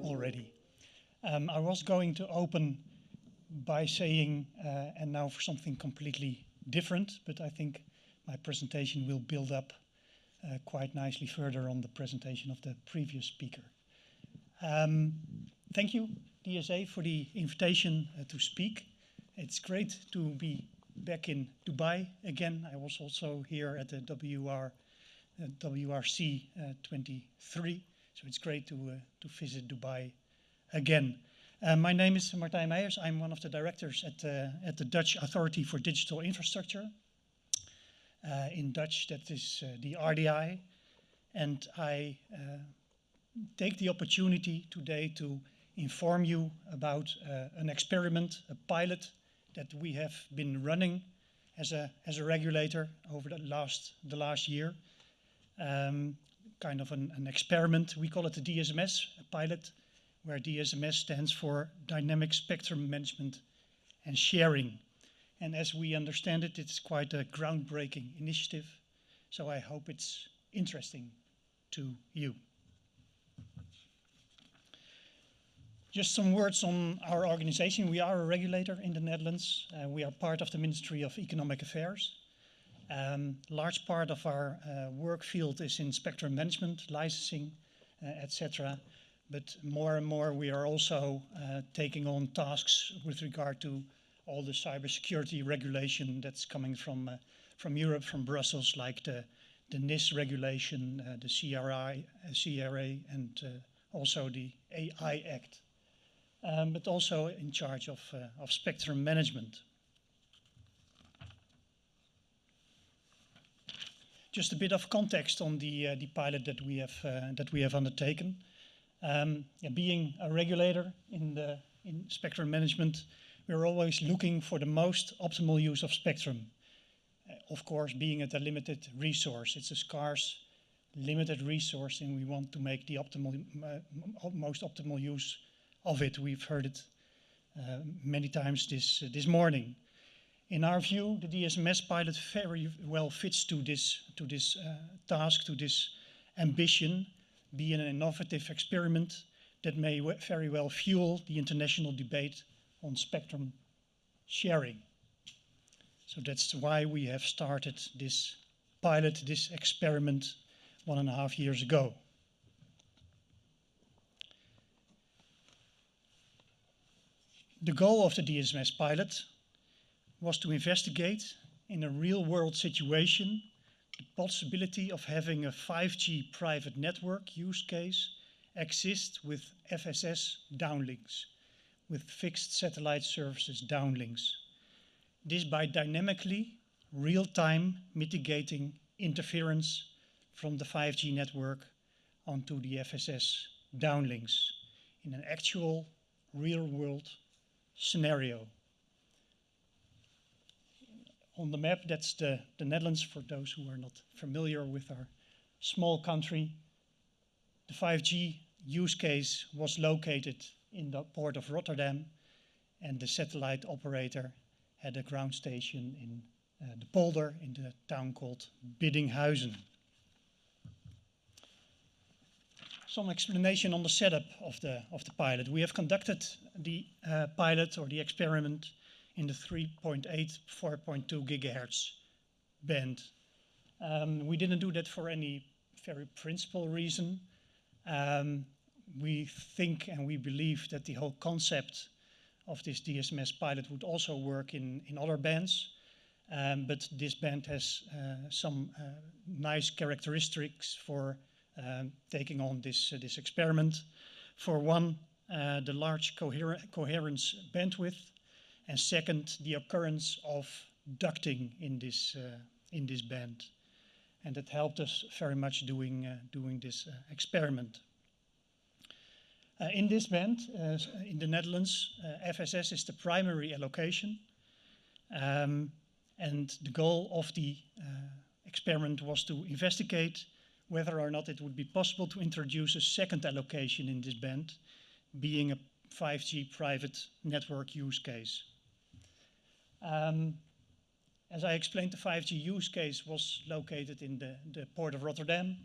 already. I was going to open by saying, and now for something completely different, but I think my presentation will build up quite nicely further on the presentation of the previous speaker. Thank you, DSA, for the invitation to speak. It's great to be back in Dubai again. I was also here at the WRC 23, so it's great to visit Dubai again. My name is Martijn Meijers. I'm one of the directors at the Dutch Authority for Digital Infrastructure. In Dutch, that is the RDI. And I take the opportunity today to inform you about an experiment, a pilot that we have been running as a regulator over the last year. Kind of an experiment. We call it the DSMS, a pilot, where DSMS stands for Dynamic Spectrum Management and Sharing. And as we understand it, it's quite a groundbreaking initiative. So I hope it's interesting to you. Just some words on our organization. We are a regulator in the Netherlands. We are part of the Ministry of Economic Affairs. Large part of our work field is in spectrum management, licensing, etc. But more and more we are also taking on tasks with regard to all the cybersecurity regulation that's coming from Europe, from Brussels, like the NIS regulation, the CRA, and also the AI Act. But also in charge of spectrum management. Just a bit of context on the pilot that we have undertaken. Being a regulator in spectrum management, we're always looking for the most optimal use of spectrum. Of course, being it a limited resource, it's a scarce, limited resource, and we want to make the most optimal use of it. We've heard it many times this morning. In our view, the DSMS pilot very well fits to this task, to this ambition, be an innovative experiment that may very well fuel the international debate on spectrum sharing. So that's why we have started this pilot, this experiment 1.5 years ago. The goal of the DSMS pilot was to investigate in a real-world situation the possibility of having a 5G private network use case exist with FSS downlinks, with fixed satellite services downlinks. This by dynamically, real-time mitigating interference from the 5G network onto the FSS downlinks in an actual real-world scenario. On the map, that's the Netherlands, for those who are not familiar with our small country. The 5G use case was located in the port of Rotterdam, and the satellite operator had a ground station in the polder in the town called Biddinghuizen. Some explanation on the setup of the pilot. We have conducted the pilot or the experiment in the 3.8, 4.2 gigahertz band. We didn't do that for any very principal reason. We think and we believe that the whole concept of this DSMS pilot would also work in other bands. But this band has some nice characteristics for taking on this experiment. For one, the large coherence bandwidth, and second, the occurrence of ducting in this band, and that helped us very much doing this experiment. In this band, in the Netherlands, FSS is the primary allocation, and the goal of the experiment was to investigate whether or not it would be possible to introduce a second allocation in this band, being a 5G private network use case. As I explained, the 5G use case was located in the port of Rotterdam.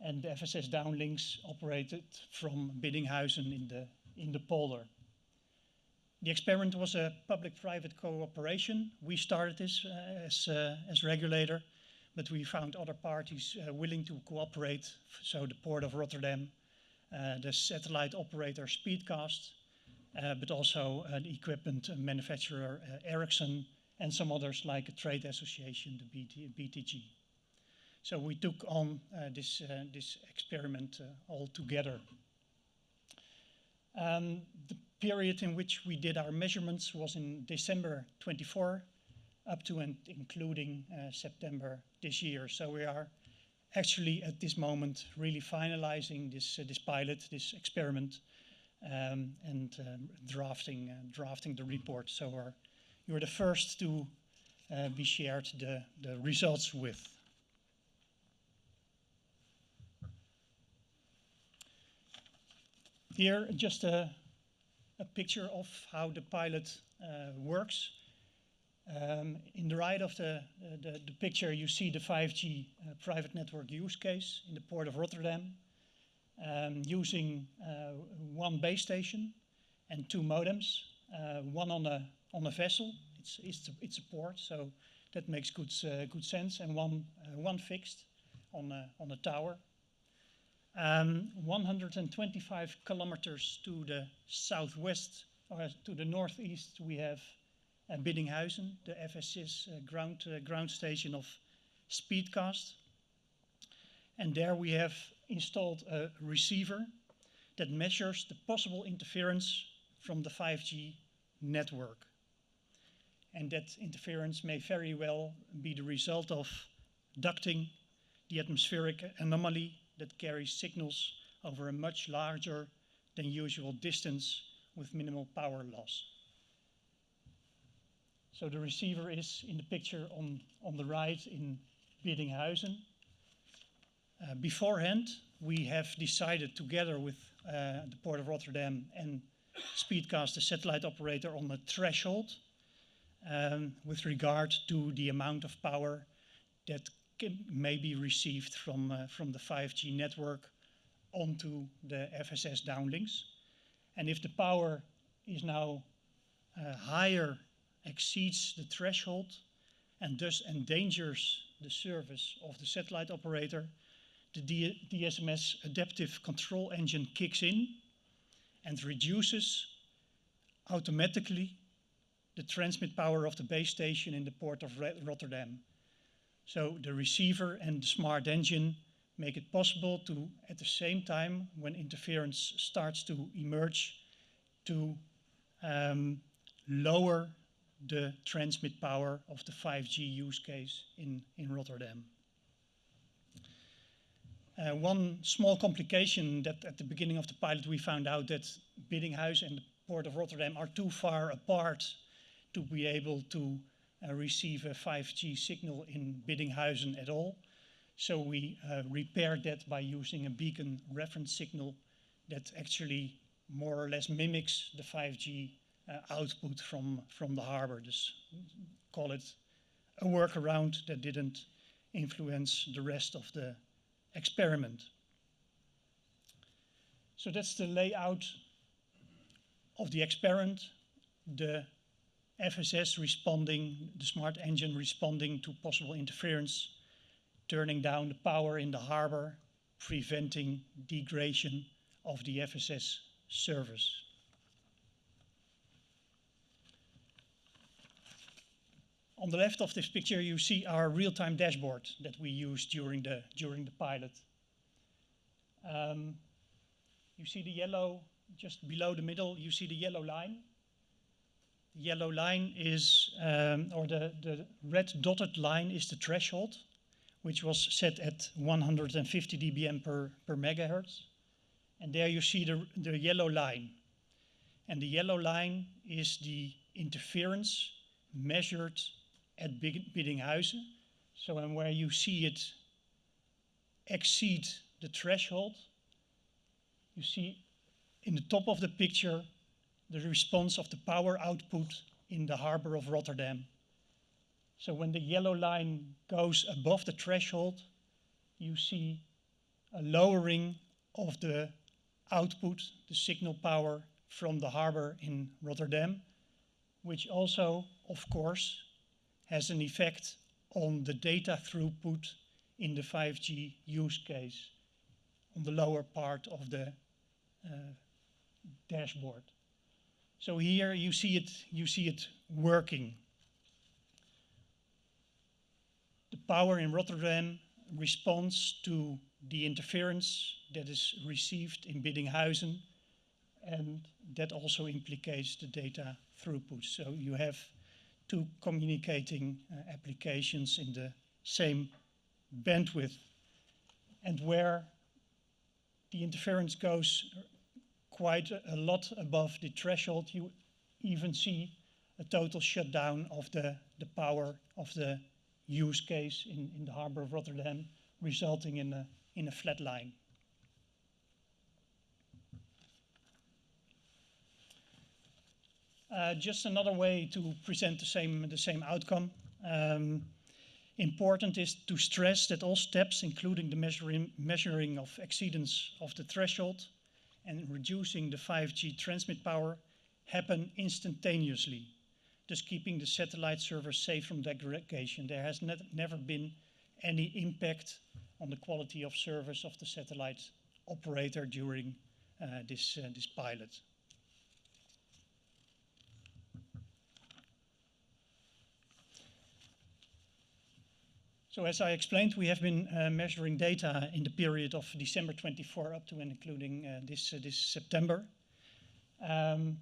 and the FSS downlinks operated from Biddinghuizen in the polder. The experiment was a public-private cooperation. We started this as regulator, but we found other parties willing to cooperate, so the Port of Rotterdam, the satellite operator Speedcast, but also the equipment manufacturer Ericsson, and some others like a trade association, the BTG. So we took on this experiment all together. The period in which we did our measurements was in December 24 up to and including September this year. So we are actually at this moment really finalizing this pilot, this experiment, and drafting the report. So you're the first to be shared the results with. Here, just a picture of how the pilot works. In the right of the picture, you see the 5G private network use case in the Port of Rotterdam, using one base station and two modems, one on a vessel. It's a port, so that makes good sense, and one fixed on a tower. 125 kilometers to the southwest, or to the northeast, we have Biddinghuizen, the FSS ground station of Speedcast. And there we have installed a receiver that measures the possible interference from the 5G network. And that interference may very well be the result of ducting, the atmospheric anomaly that carries signals over a much larger than usual distance with minimal power loss. So the receiver is in the picture on the right in Biddinghuizen. Beforehand, we have decided together with the Port of Rotterdam and Speedcast, the satellite operator, on a threshold with regard to the amount of power that may be received from the 5G network onto the FSS downlinks. And if the power is now higher, exceeds the threshold, and thus endangers the service of the satellite operator, the DSMS adaptive control engine kicks in and reduces automatically the transmit power of the base station in the Port of Rotterdam. So the receiver and the smart engine make it possible to, at the same time, when interference starts to emerge, to lower the transmit power of the 5G use case in Rotterdam. One small complication that at the beginning of the pilot we found out that Biddinghuizen and the Port of Rotterdam are too far apart to be able to receive a 5G signal in Biddinghuizen at all. So we repaired that by using a beacon reference signal that actually more or less mimics the 5G output from the harbor. Just call it a workaround that didn't influence the rest of the experiment. So that's the layout of the experiment. The FSS responding, the smart engine responding to possible interference, turning down the power in the harbor, preventing degradation of the FSS service. On the left of this picture, you see our real-time dashboard that we used during the pilot. You see the yellow, just below the middle, you see the yellow line. The yellow line is, or the red dotted line is the threshold, which was set at 150 dBm per megahertz. And there you see the yellow line. And the yellow line is the interference measured at Biddinghuizen. So, and where you see it exceed the threshold, you see in the top of the picture the response of the power output in the harbor of Rotterdam. So when the yellow line goes above the threshold, you see a lowering of the output, the signal power from the harbor in Rotterdam, which also, of course, has an effect on the data throughput in the 5G use case on the lower part of the dashboard. So here you see it working. The power in Rotterdam responds to the interference that is received in Biddinghuizen, and that also implicates the data throughput. So you have two communicating applications in the same bandwidth. And where the interference goes quite a lot above the threshold, you even see a total shutdown of the power of the use case in the harbor of Rotterdam, resulting in a flat line. Just another way to present the same outcome. Important is to stress that all steps, including the measuring of exceedance of the threshold and reducing the 5G transmit power, happen instantaneously, thus keeping the satellite server safe from degradation. There has never been any impact on the quality of service of the satellite operator during this pilot. So as I explained, we have been measuring data in the period of December 24 up to and including this September. On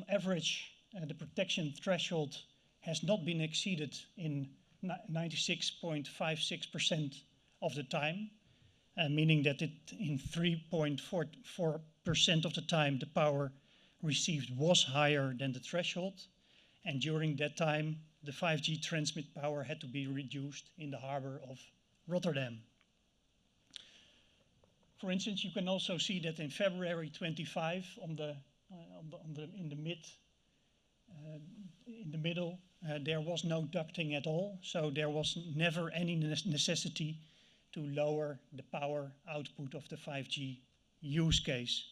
average, the protection threshold has not been exceeded in 96.56% of the time, meaning that in 3.44% of the time the power received was higher than the threshold, and during that time the 5G transmit power had to be reduced in the harbor of Rotterdam. For instance, you can also see that in February 25, in the middle, there was no ducting at all, so there was never any necessity to lower the power output of the 5G use case.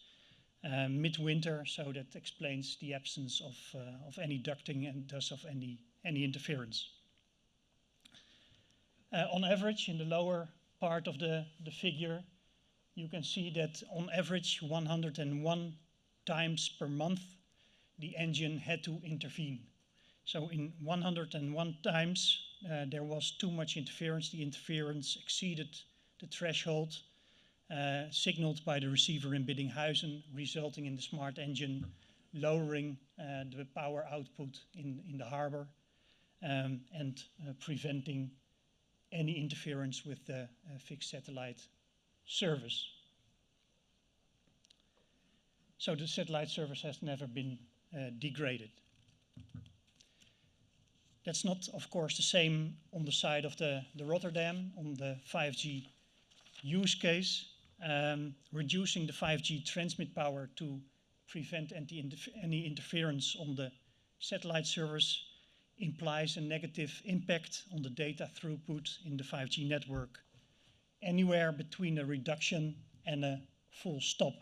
Midwinter, so that explains the absence of any ducting and thus of any interference. On average, in the lower part of the figure, you can see that on average 101 times per month the engine had to intervene. So in 101 times there was too much interference. The interference exceeded the threshold signaled by the receiver in Biddinghuizen, resulting in the smart engine lowering the power output in the harbor and preventing any interference with the fixed satellite service. So the satellite service has never been degraded. That's not, of course, the same on the side of the Rotterdam, on the 5G use case. Reducing the 5G transmit power to prevent any interference on the satellite service implies a negative impact on the data throughput in the 5G network, anywhere between a reduction and a full stop.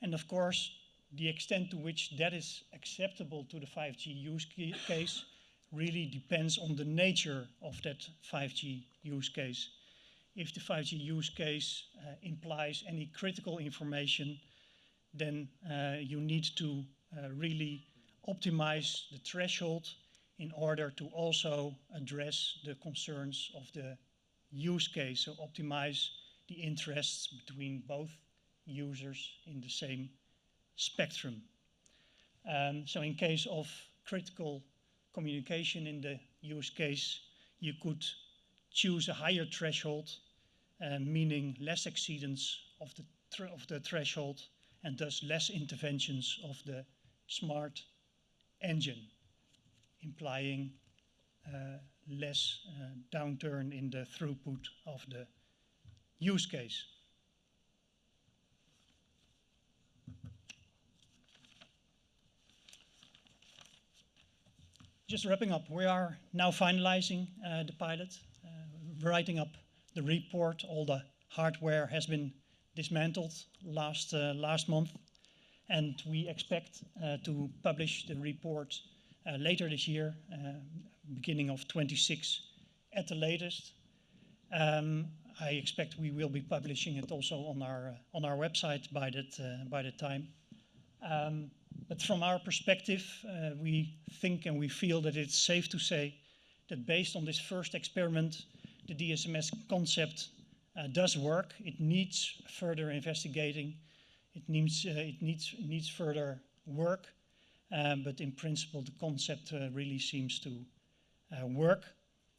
And of course, the extent to which that is acceptable to the 5G use case really depends on the nature of that 5G use case. If the 5G use case implies any critical information, then you need to really optimize the threshold in order to also address the concerns of the use case. So optimize the interests between both users in the same spectrum. So in case of critical communication in the use case, you could choose a higher threshold, meaning less exceedance of the threshold and thus less interventions of the smart engine, implying less downturn in the throughput of the use case. Just wrapping up, we are now finalizing the pilot, writing up the report. All the hardware has been dismantled last month, and we expect to publish the report later this year, beginning of 26 at the latest. I expect we will be publishing it also on our website by that time. But from our perspective, we think and we feel that it's safe to say that based on this first experiment, the DSMS concept does work. It needs further investigating. It needs further work. But in principle, the concept really seems to work.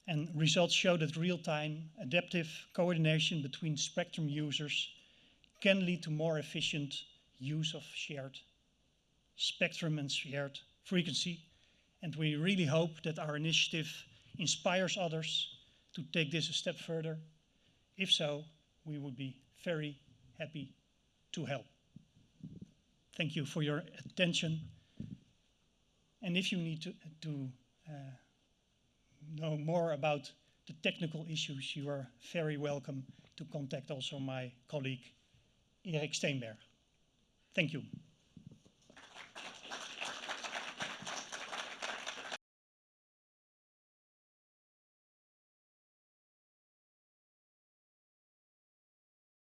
And results show that real-time adaptive coordination between spectrum users can lead to more efficient use of shared spectrum and shared frequency. And we really hope that our initiative inspires others to take this a step further. If so, we would be very happy to help. Thank you for your attention. And if you need to know more about the technical issues, you are very welcome to contact also my colleague Erik Steenberg. Thank you.